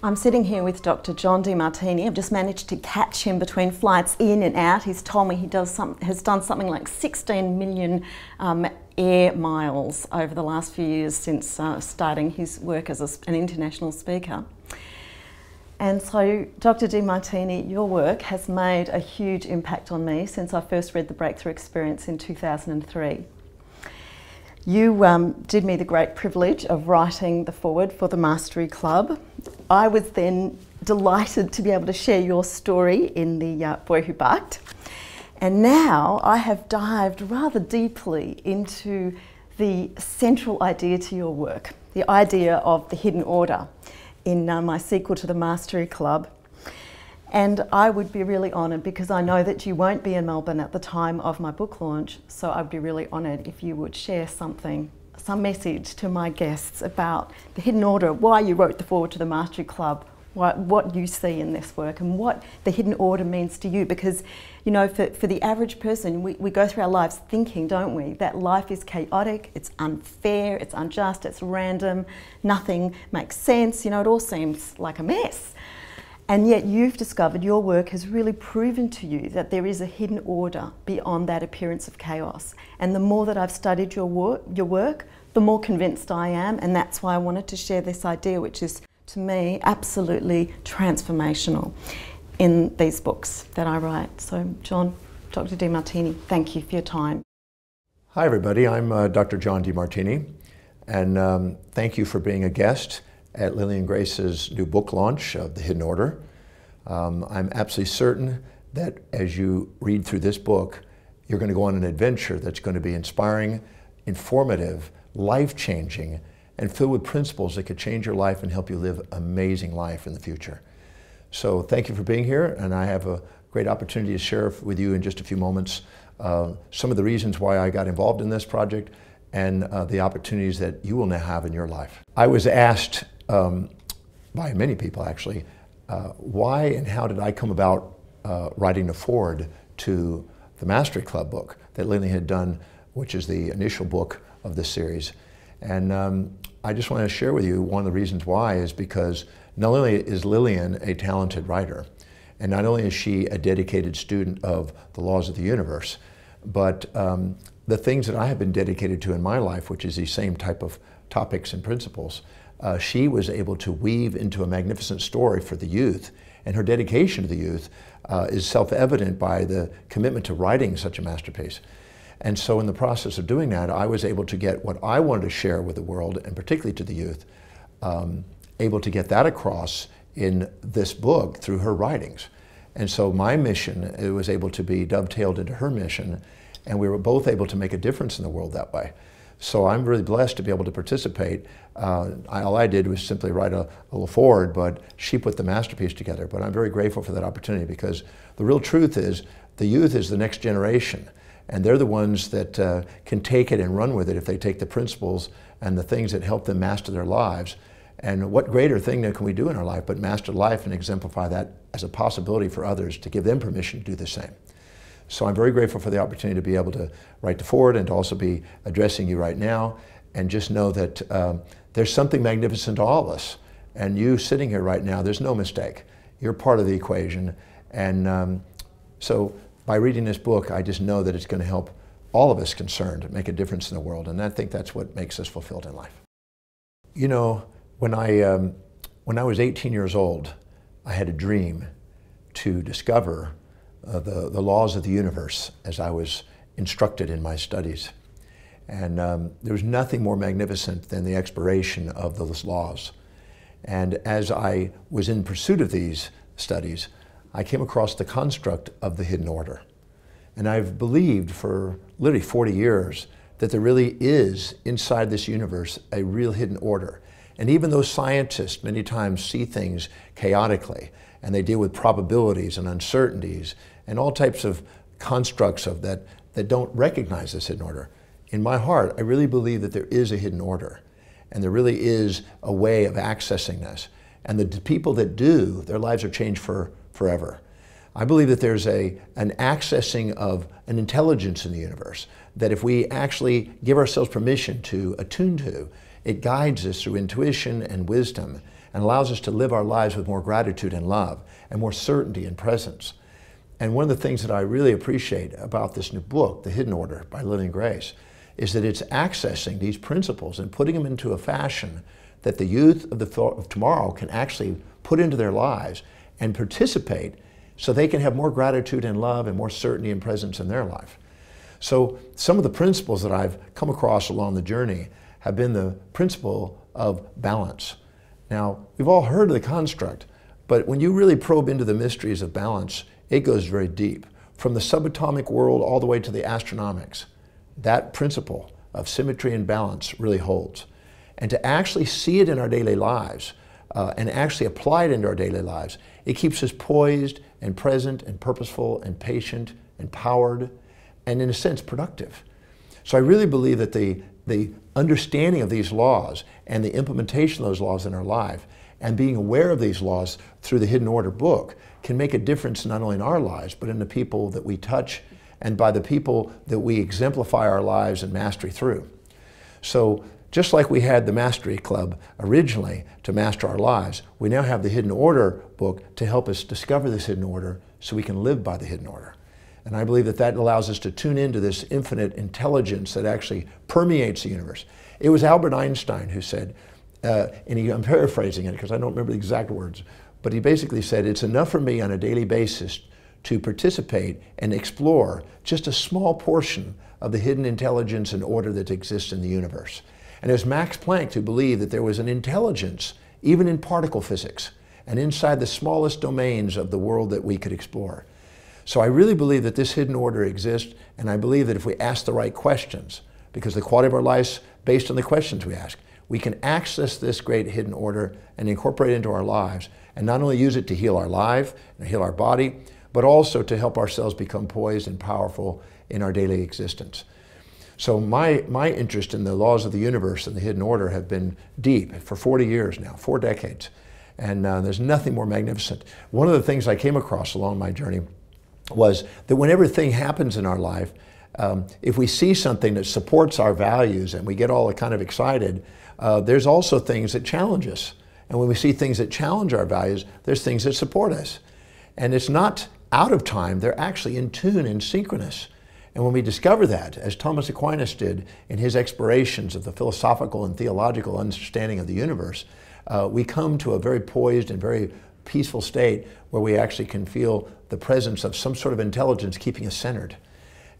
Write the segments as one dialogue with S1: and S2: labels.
S1: I'm sitting here with Dr. John Demartini. I've just managed to catch him between flights in and out. He's told me he has done something like 16 million air miles over the last few years since starting his work as an international speaker. And so, Dr. Demartini, your work has made a huge impact on me since I first read The Breakthrough Experience in 2003. You did me the great privilege of writing the foreword for the Mastery Club. I was then delighted to be able to share your story in the Boy Who Barked. And now I have dived rather deeply into the central idea to your work, the idea of the hidden order in my sequel to the Mastery Club. And I would be really honoured, because I know that you won't be in Melbourne at the time of my book launch, so I'd be really honoured if you would share some message to my guests about the hidden order, why you wrote the foreword to the Mastery Club, what you see in this work, and what the hidden order means to you. Because, you know, for the average person, we go through our lives thinking, don't we, that life is chaotic, it's unfair, it's unjust, it's random, nothing makes sense, you know, it all seems like a mess. And yet you've discovered, your work has really proven to you that there is a hidden order beyond that appearance of chaos. And the more that I've studied your work, the more convinced I am, and that's why I wanted to share this idea, which is, to me, absolutely transformational in these books that I write. So, John, Dr. Demartini, thank you for your time.
S2: Hi everybody, I'm Dr. John Demartini, and thank you for being a guest at Liliane Grace's new book launch of The Hidden Order. I'm absolutely certain that as you read through this book, you're going to go on an adventure that's going to be inspiring, informative, life-changing, and filled with principles that could change your life and help you live an amazing life in the future. So thank you for being here, and I have a great opportunity to share with you in just a few moments some of the reasons why I got involved in this project and the opportunities that you will now have in your life. I was asked by many people actually, why and how did I come about writing the foreword to the Mastery Club book that Liliane had done, which is the initial book of this series. And I just want to share with you one of the reasons why is because not only is Liliane a talented writer, and not only is she a dedicated student of the laws of the universe, but the things that I have been dedicated to in my life, which is these same type of topics and principles, she was able to weave into a magnificent story for the youth, and her dedication to the youth is self-evident by the commitment to writing such a masterpiece. And so in the process of doing that, I was able to get what I wanted to share with the world, and particularly to the youth, able to get that across in this book through her writings. And so my mission, it was able to be dovetailed into her mission, and we were both able to make a difference in the world that way. So I'm really blessed to be able to participate. All I did was simply write a little foreword, but she put the masterpiece together. But I'm very grateful for that opportunity, because the real truth is the youth is the next generation, and they're the ones that can take it and run with it if they take the principles and the things that help them master their lives. And what greater thing can we do in our life but master life and exemplify that as a possibility for others, to give them permission to do the same. So I'm very grateful for the opportunity to be able to write the foreword and to also be addressing you right now, and just know that there's something magnificent to all of us. And you sitting here right now, there's no mistake. You're part of the equation. And so by reading this book, I just know that it's going to help all of us concerned make a difference in the world. And I think that's what makes us fulfilled in life. You know, when I was 18 years old, I had a dream to discover the laws of the universe as I was instructed in my studies. And there was nothing more magnificent than the exploration of those laws. And as I was in pursuit of these studies, I came across the construct of the hidden order. And I've believed for literally 40 years that there really is, inside this universe, a real hidden order. And even though scientists many times see things chaotically, and they deal with probabilities and uncertainties and all types of constructs of that don't recognize this hidden order, in my heart, I really believe that there is a hidden order, and there really is a way of accessing this. And the people that do, their lives are changed forever. I believe that there's an accessing of an intelligence in the universe that if we actually give ourselves permission to attune to, it guides us through intuition and wisdom. and allows us to live our lives with more gratitude and love and more certainty and presence. And one of the things that I really appreciate about this new book, The Hidden Order by Liliane Grace, is that it's accessing these principles and putting them into a fashion that the youth of tomorrow can actually put into their lives and participate so they can have more gratitude and love and more certainty and presence in their life. So some of the principles that I've come across along the journey have been the principle of balance. Now, we've all heard of the construct, but when you really probe into the mysteries of balance, it goes very deep. From the subatomic world all the way to the astronomics, that principle of symmetry and balance really holds. And to actually see it in our daily lives and actually apply it into our daily lives, it keeps us poised and present and purposeful and patient, empowered, and in a sense productive. So I really believe that the understanding of these laws and the implementation of those laws in our life and being aware of these laws through the Hidden Order book can make a difference not only in our lives, but in the people that we touch and by the people that we exemplify our lives and mastery through. So just like we had the Mastery Club originally to master our lives, we now have the Hidden Order book to help us discover this hidden order so we can live by the hidden order. And I believe that that allows us to tune into this infinite intelligence that actually permeates the universe. It was Albert Einstein who said, I'm paraphrasing it because I don't remember the exact words, but he basically said, it's enough for me on a daily basis to participate and explore just a small portion of the hidden intelligence and order that exists in the universe. And it was Max Planck who believed that there was an intelligence, even in particle physics, and inside the smallest domains of the world that we could explore. So I really believe that this hidden order exists, and I believe that if we ask the right questions, because the quality of our lives based on the questions we ask, we can access this great hidden order and incorporate it into our lives, and not only use it to heal our life and heal our body, but also to help ourselves become poised and powerful in our daily existence. So my interest in the laws of the universe and the hidden order have been deep for 40 years now, 4 decades. And there's nothing more magnificent. One of the things I came across along my journey was that whenever a thing happens in our life, if we see something that supports our values and we get all kind of excited, there's also things that challenge us. And when we see things that challenge our values, there's things that support us. And it's not out of time, they're actually in tune and synchronous. And when we discover that, as Thomas Aquinas did in his explorations of the philosophical and theological understanding of the universe, we come to a very poised and very peaceful state where we actually can feel the presence of some sort of intelligence keeping us centered.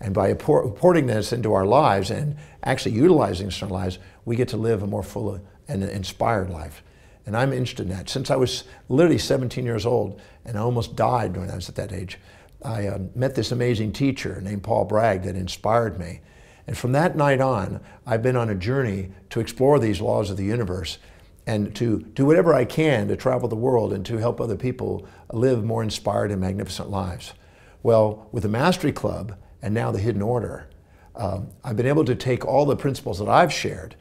S2: And by importing this into our lives and actually utilizing this in our lives, we get to live a more full and inspired life. And I'm interested in that. Since I was literally 17 years old, and I almost died when I was at that age, I met this amazing teacher named Paul Bragg that inspired me. And from that night on, I've been on a journey to explore these laws of the universe and to do whatever I can to travel the world and to help other people live more inspired and magnificent lives. Well, with the Mastery Club and now the Hidden Order, I've been able to take all the principles that I've shared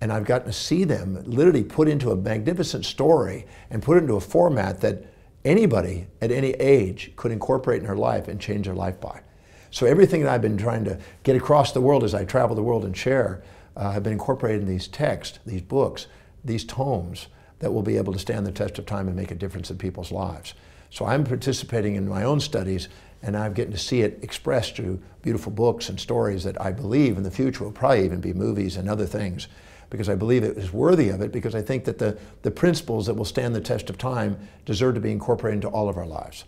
S2: and I've gotten to see them literally put into a magnificent story and put into a format that anybody at any age could incorporate in their life and change their life by. So everything that I've been trying to get across the world as I travel the world and share have been incorporated in these texts, these books, these tomes that will be able to stand the test of time and make a difference in people's lives. So I'm participating in my own studies and I'm getting to see it expressed through beautiful books and stories that I believe in the future will probably even be movies and other things, because I believe it is worthy of it, because I think that the principles that will stand the test of time deserve to be incorporated into all of our lives.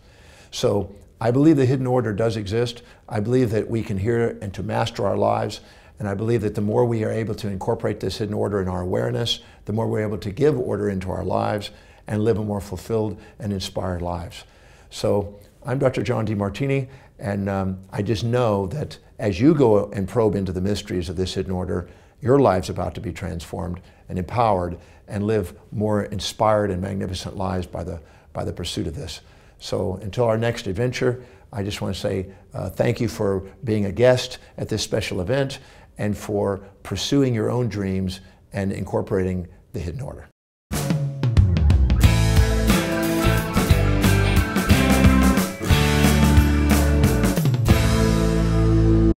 S2: So I believe the hidden order does exist. I believe that we can hear it and to master our lives. And I believe that the more we are able to incorporate this hidden order in our awareness, the more we're able to give order into our lives and live a more fulfilled and inspired lives. So I'm Dr. John Demartini, and I just know that as you go and probe into the mysteries of this hidden order, your life's about to be transformed and empowered and live more inspired and magnificent lives by the pursuit of this. So until our next adventure, I just want to say thank you for being a guest at this special event and for pursuing your own dreams and incorporating the hidden order.